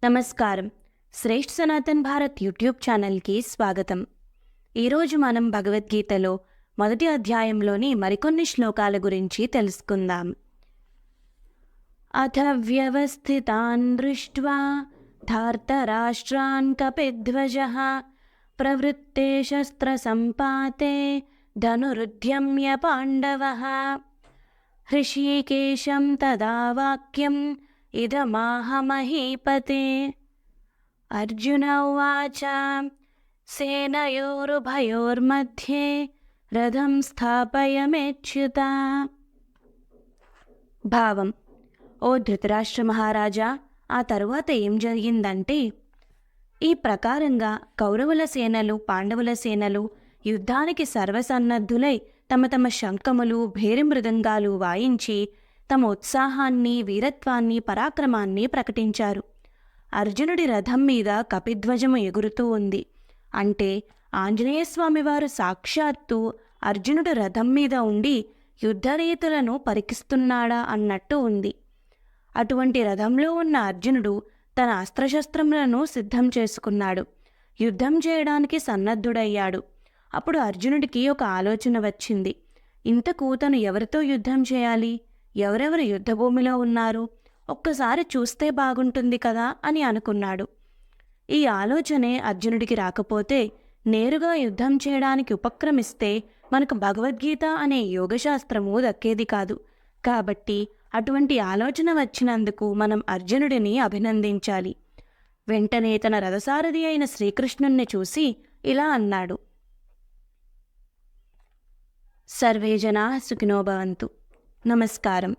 నమస్కారం. శ్రేష్ఠ సనాతన్ భారత్ యూట్యూబ్ ఛానల్కి స్వాగతం. ఈరోజు మనం భగవద్గీతలో మొదటి అధ్యాయంలోని మరికొన్ని శ్లోకాల గురించి తెలుసుకుందాం. అథ వ్యవస్థితాన్ దృష్ట్వా ధార్తరాష్ట్రాన్ కపిధ్వజః ప్రవృత్తే శస్త్ర సంపాతే ధనురుద్యమ్య పాండవః హృషీకేశం తదా వాక్యం ఇదమాహ మహీపతే. అర్జున ఉవాచ సేనయోరుభయోర్मध्ये రథం స్థాపయమేచ్యుత. భావం: ఓ ధృతరాష్ట్ర మహారాజా, ఆ తరువాత ఏం జరిగిందంటే, ఈ ప్రకారంగా కౌరవుల సేనలు పాండవుల సేనలు యుద్ధానికి సర్వసన్నద్ధులై తమ తమ శంఖములు భేరి మృదంగాలు వాయించి తమ ఉత్సాహాన్ని వీరత్వాన్ని పరాక్రమాన్ని ప్రకటించారు. అర్జునుడి రథం మీద కపిధ్వజము ఎగురుతూ ఉంది. అంటే ఆంజనేయస్వామివారు సాక్షాత్తు అర్జునుడు రథం మీద ఉండి యుద్ధరీతులను పరికిస్తున్నాడా అన్నట్టు ఉంది. అటువంటి రథంలో ఉన్న అర్జునుడు తన అస్త్రశస్త్రములను సిద్ధం చేసుకున్నాడు. యుద్ధం చేయడానికి సన్నద్ధుడయ్యాడు. అప్పుడు అర్జునుడికి ఒక ఆలోచన వచ్చింది. ఇంతకు తను ఎవరితో యుద్ధం చేయాలి, ఎవరెవరు యుద్ధభూమిలో ఉన్నారు, ఒక్కసారి చూస్తే బాగుంటుంది కదా అని అనుకున్నాడు. ఈ ఆలోచనే అర్జునుడికి రాకపోతే నేరుగా యుద్ధం చేయడానికి ఉపక్రమిస్తే మనకు భగవద్గీత అనే యోగశాస్త్రము దక్కేది కాదు. కాబట్టి అటువంటి ఆలోచన వచ్చినందుకు మనం అర్జునుడిని అభినందించాలి. వెంటనే తన రథసారథి అయిన శ్రీకృష్ణుణ్ణి చూసి ఇలా అన్నాడు: సర్వే జనాః సుఖినో భవంతు. నమస్కారం.